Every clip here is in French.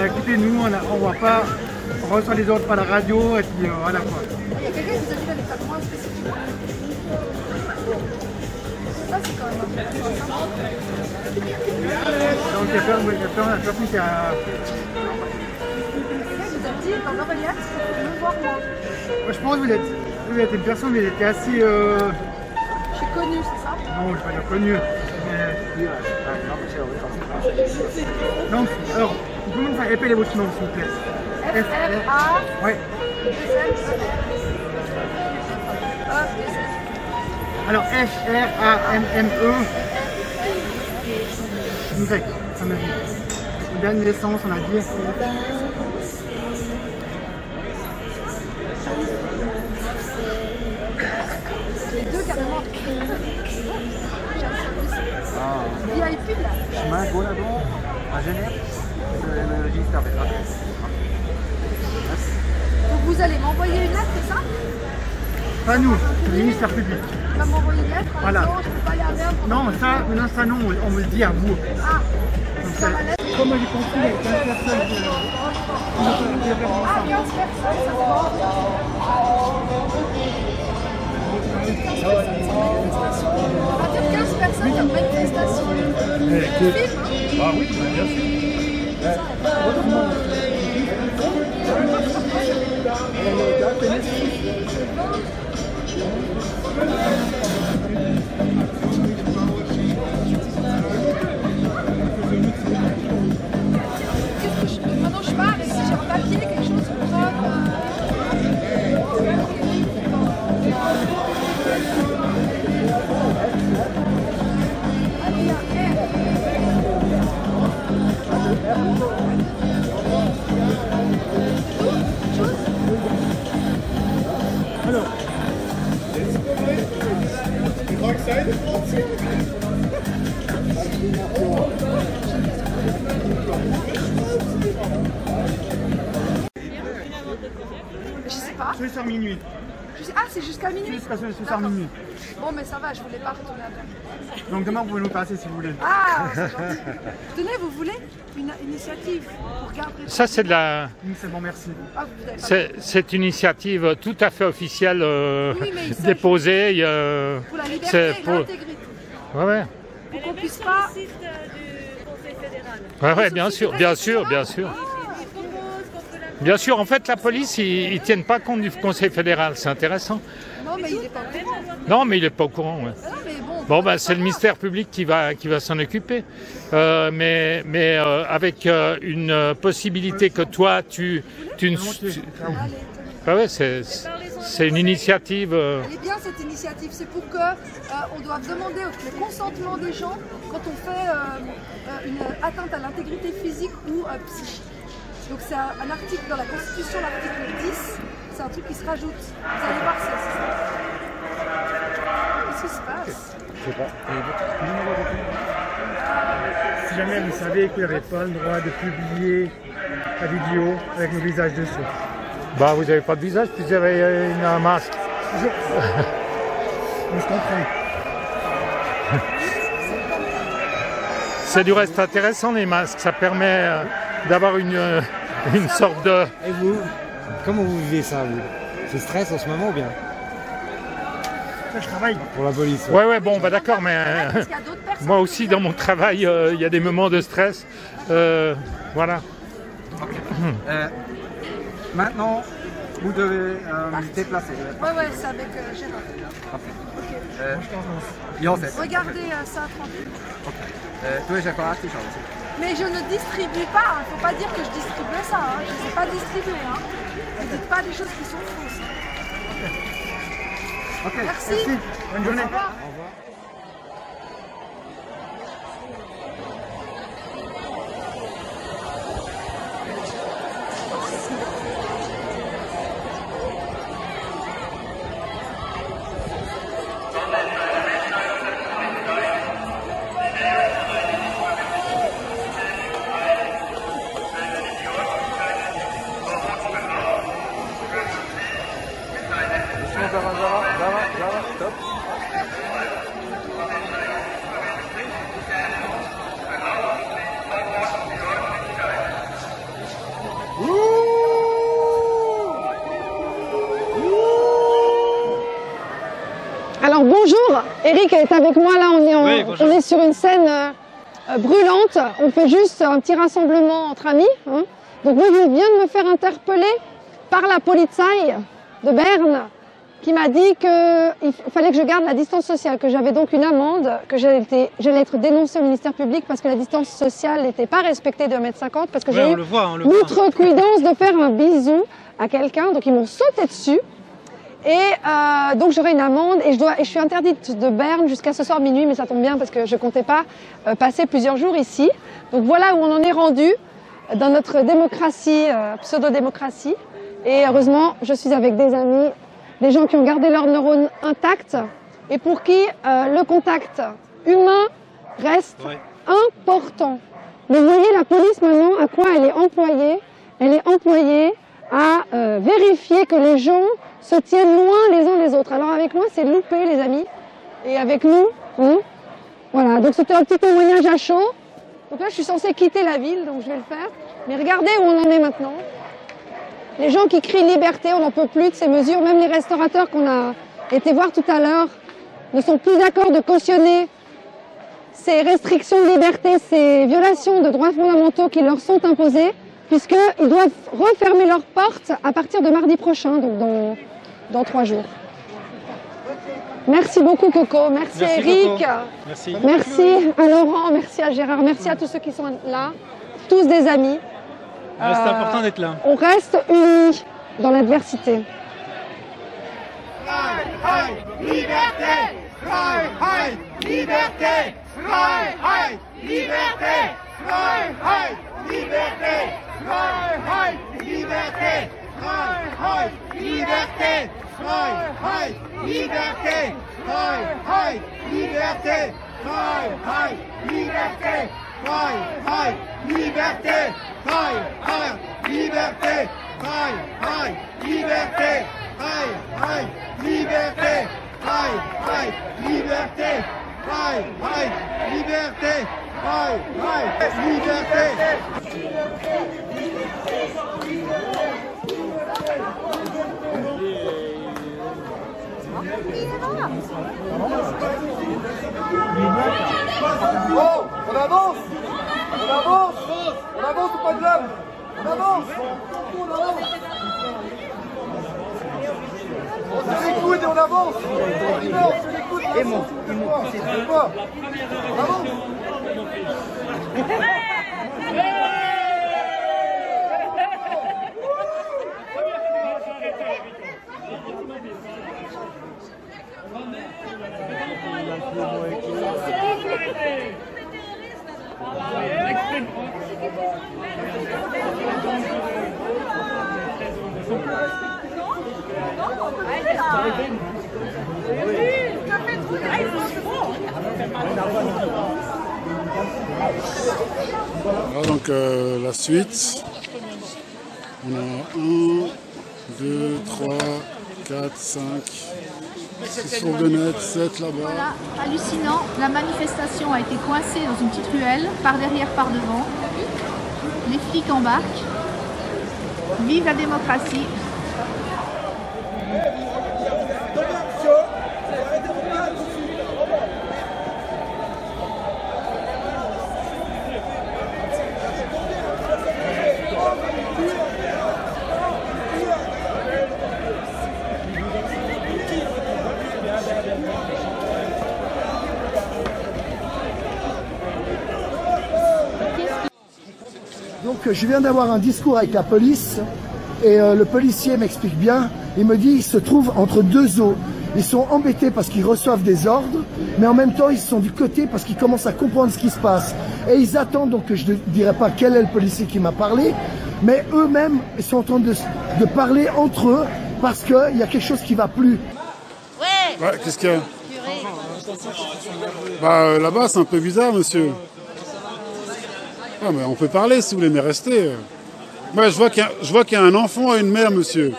Écoutez, nous, on voit pas, on reçoit les ordres par la radio et puis voilà quoi. Il y a quelqu'un qui vous a dit d'aller faire moins spécifiquement. Ça, c'est quand même intéressant. Donc il y a personne qui a... Vous avez dit dans l'oreillette, il faut me voir moi. Je pense que vous êtes une personne, mais vous êtes assez... Je suis connue, c'est ça? Non, je ne vais pas dire connu. Donc, alors, vous pouvez me faire répéter votre nom, s'il vous plaît. F-R-A... Oui. Alors, F-R-A-M-M-E. Y, ça m'a dit. Date de naissance, on a dit. Les deux carrément. VIP là. Chemin Goladon à Genève, le registre avec l'adresse. Donc vous allez m'envoyer une lettre, c'est ça? Pas nous, le ministère public. Tu vas m'envoyer une lettre en Voilà. disant je ne peux pas y aller. Non, ça non, on me le dit à vous. Ah, Donc, ça va lettre. comme j'ai compris, il y a 15 personnes qui... Ah, 15 personnes, ça on va dire 15 personnes qui ont manifestation. Tu filmes, hein? Ah oui, bien Maintenant je parle, si j'ai un papier, quelque chose pour preuve. Alors, Je sais pas. ce soir minuit. Ah, c'est jusqu'à minuit. Jusqu'à ce soir minuit. Bon, mais ça va, je voulais pas retourner après. Donc demain, vous pouvez nous passer si vous voulez. Ah, c'est gentil. Tenez, vous voulez une initiative pour garder... Ça, c'est de la... C'est bon, merci. Ah, vous avez pas... C'est une initiative tout à fait officielle Oui, mais il s'agit- déposée. Pour la liberté c'est et pour- l'intégrité. Ouais, ouais. Pour qu'on puisse pas... site du Conseil fédéral. Ouais, ouais, bien sûr, bien sûr, bien sûr. Il propose contre la... Bien sûr, en fait, la police, ils ne tiennent pas compte du Conseil fédéral, c'est intéressant. Non, mais il est pas au courant. Non, mais il n'est pas au courant. Ouais. Ah, mais bon, Bon, ben, c'est le ministère public qui va s'en occuper. Mais avec une possibilité que toi, tu ah ouais, c'est une initiative. elle est bien cette initiative. C'est pour que on doit demander le consentement des gens quand on fait une atteinte à l'intégrité physique ou psychique. Donc c'est un article dans la Constitution, l'article 10. C'est un truc qui se rajoute. Vous allez voir, c'est ça. Qu'est-ce qui se passe? Je sais pas. Si jamais vous savez que vous n'avez pas le droit de publier la vidéo avec nos visages dessus. Bah, vous n'avez pas de visage, puis vous avez un masque. On se comprend. C'est du reste intéressant, les masques. Ça permet d'avoir une sorte de... Et vous, comment vous vivez ça, vous? C'est stress en ce moment ou bien? Ça, je travaille. Pour la police? Ouais, ouais, bon, bah d'accord, mais Parce qu'il y a d'autres personnes. moi aussi, dans mon travail, il y a des moments de stress. Voilà. Maintenant, vous devez vous déplacer. Ouais, ouais, c'est avec Gérard. Regardez ça tranquille. Du är chokladtillsats. Mais je ne distribue pas, il ne faut pas dire que je distribue ça, hein. Je ne sais pas distribuer. Hein. Ne dites pas des choses qui sont fausses. Ok, Merci. Bonne journée. Au revoir. Ça va, stop. bonjour. Eric est avec moi là, on est sur une scène brûlante. On fait juste un petit rassemblement entre amis. Hein. Donc moi je viens de me faire interpeller par la Polizei de Berne qui m'a dit qu'il fallait que je garde la distance sociale, que j'avais donc une amende, que j'allais être dénoncée au ministère public parce que la distance sociale n'était pas respectée de 1,50 m, parce que j'ai eu l'outrecuidance de faire un bisou à quelqu'un, donc ils m'ont sauté dessus. Et donc j'aurai une amende et je suis interdite de Berne jusqu'à ce soir minuit, mais ça tombe bien parce que je ne comptais pas passer plusieurs jours ici. Donc voilà où on en est rendu dans notre démocratie, pseudo-démocratie. Et heureusement, je suis avec des amis, des gens qui ont gardé leurs neurones intacts et pour qui le contact humain reste important. Mais vous voyez la police maintenant, à quoi elle est employée? Elle est employée à vérifier que les gens se tiennent loin les uns des autres. Alors avec moi, c'est loupé les amis. Et avec nous, voilà. Donc c'était un petit témoignage à chaud. Donc là, je suis censée quitter la ville, donc je vais le faire. Mais regardez où on en est maintenant. Les gens qui crient liberté, on n'en peut plus de ces mesures. Même les restaurateurs qu'on a été voir tout à l'heure ne sont plus d'accord de cautionner ces restrictions de liberté, ces violations de droits fondamentaux qui leur sont imposées, puisqu'ils doivent refermer leurs portes à partir de mardi prochain, donc dans 3 jours. Merci beaucoup Coco, merci Eric, merci à Laurent, merci à Gérard, merci à tous ceux qui sont là, tous des amis. C'est important d'être là. On reste unis dans l'adversité. Freiheit, liberté, Freiheit, liberté, Freiheit, liberté, Freiheit, liberté, Freiheit, liberté, Freiheit, liberté, Freiheit, liberté, Freiheit, liberté, Freiheit, liberté, Freiheit, liberté, Freiheit, liberté, Freiheit, liberté, Freiheit, liberté, Freiheit, liberté, Freiheit, liberté, Freiheit, liberté. Oh, on avance, on avance, on avance ou pas de l'âme, on avance, on avance. On se les coudes et on avance. On se les coudes et on avance. On avance. Voilà donc la suite. On a 1, 2, 3, 4, 5, 6 sur le net, 7 là-bas. Voilà, hallucinant. La manifestation a été coincée dans une petite ruelle, par derrière, par devant. Les flics embarquent. Vive la démocratie. Donc je viens d'avoir un discours avec la police et le policier m'explique bien, il me dit ils se trouvent entre 2 eaux. Ils sont embêtés parce qu'ils reçoivent des ordres, mais en même temps ils sont du côté parce qu'ils commencent à comprendre ce qui se passe. Et ils attendent, donc je ne dirai pas quel est le policier qui m'a parlé, mais eux-mêmes ils sont en train de parler entre eux parce qu'il y a quelque chose qui ne va plus. Ouais, qu'est-ce qu'il y a? Bah là-bas c'est un peu bizarre monsieur. Ah, mais on peut parler si vous voulez, mais restez. Moi, je vois qu'il y a un enfant et une mère, monsieur.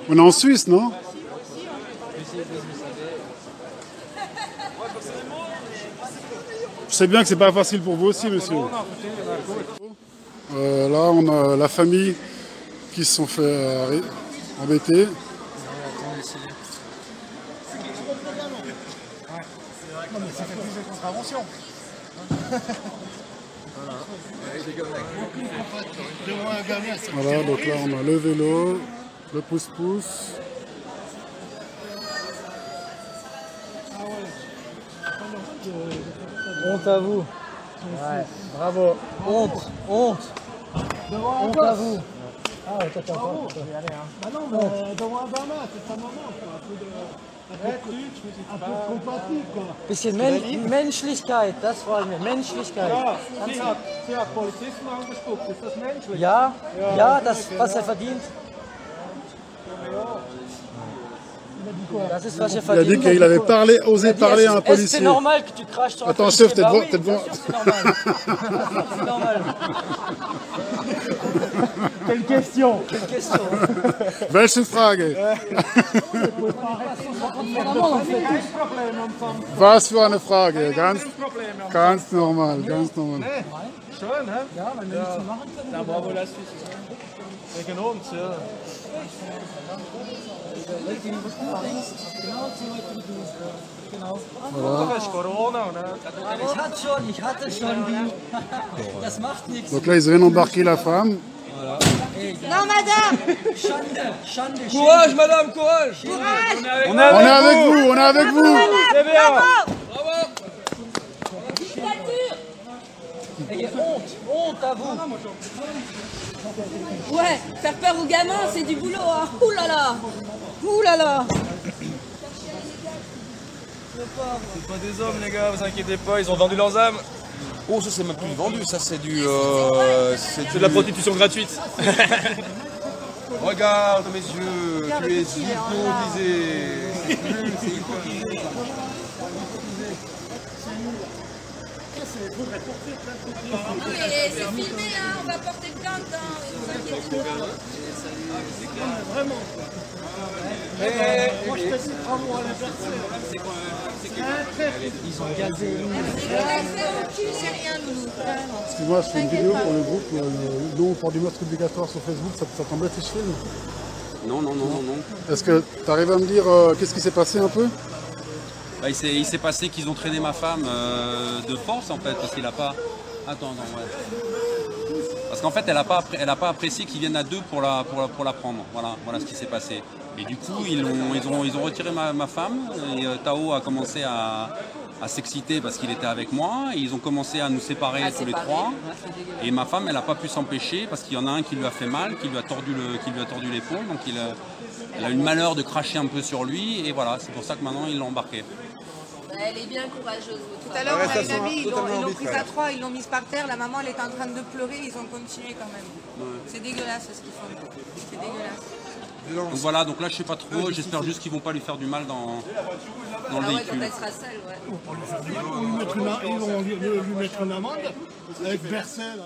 On est en Suisse, non? Je sais bien que c'est pas facile pour vous aussi, monsieur. Là, on a la famille qui se sont fait embêter. contravention. Voilà, donc là on a le vélo, le pouce-pouce. Honte à vous. Ouais, bravo. Honte, honte. Honte à vous. Ah ouais, toi t'as pas. Bah non, mais devant un gamin, c'est sa maman, quoi. Un peu de compatie, quoi. Bisschen Menschlichkeit, das freut mich. Menschlichkeit. Ja, sie hat Polizisten angespuckt, ist das menschlich? Ja, ja, das, was er verdient. Das ist, was er Il a verdient. dit qu'il avait osé parler à un policier. C'est normal que tu craches sur un Attends, policier. chef, t'es Bah devant. oui, bien sûr, c'est normal. C'est normal. Quelle question. Quelle question. Welche Frage? Was für eine Frage? Ganz normal, ganz normal. Schön, hä? Ja, wenn wir nichts mehr machen können. Da war wohl das wegen uns, ja. Voilà. Das ist Corona, ne? Ich hatte schon die. Das macht nichts. Donc là, ils viennent embarquer la femme. Voilà. Non, madame! Schande, Schande. Courage, madame, courage! Courage! On est avec vous, on est avec vous. C'est bien! Bravo! Dictature! Ayez honte, honte à vous. Ouais, faire peur aux gamins, c'est du boulot, hein. Ouh là là! Ouh là là! C'est pas des hommes, les gars, vous inquiétez pas, ils ont vendu leurs âmes. Oh, ça c'est même plus vendu, ça c'est du. C'est de la prostitution gratuite. Regarde mes yeux, tu es hypnotisé. C'est hypnotisé. Non mais c'est filmé, hein, on va porter plainte, hein, vous inquiétez pas. Vraiment. Moi je fais ces travaux à Ils ont gazé. C'est rien, nous. Excuse-moi, je fais une vidéo pour le groupe. Nous, pour du meurtre obligatoire sur Facebook, ça t'embête si je filme? Non, non, non, non, non. Est-ce que tu arrives à me dire qu'est-ce qui s'est passé un peu? Bah, il s'est passé qu'ils ont traîné ma femme de force en fait, parce qu'il a pas... Attends, ouais. Parce qu'en fait, elle a pas apprécié qu'ils viennent à deux pour la prendre. Voilà ce qui s'est passé. Et du coup, ils ont retiré ma femme et Tao a commencé à s'exciter parce qu'il était avec moi. Et ils ont commencé à nous séparer tous les trois. Et ma femme, elle n'a pas pu s'empêcher parce qu'il y en a un qui lui a fait mal, qui lui a tordu l'épaule. Donc elle a eu le malheur de cracher un peu sur lui. Et voilà, c'est pour ça que maintenant ils l'ont embarqué. Elle est bien courageuse. Tout à l'heure, on a une amie, ils l'ont prise à trois, ils l'ont mise par terre, la maman elle était en train de pleurer, ils ont continué quand même. Ouais. C'est dégueulasse ce qu'ils font. C'est dégueulasse. Donc voilà, donc là je sais pas trop, j'espère juste qu'ils vont pas lui faire du mal dans le véhicule. Quand elle sera seule, ouais. Ils vont lui mettre une amende avec Bercel.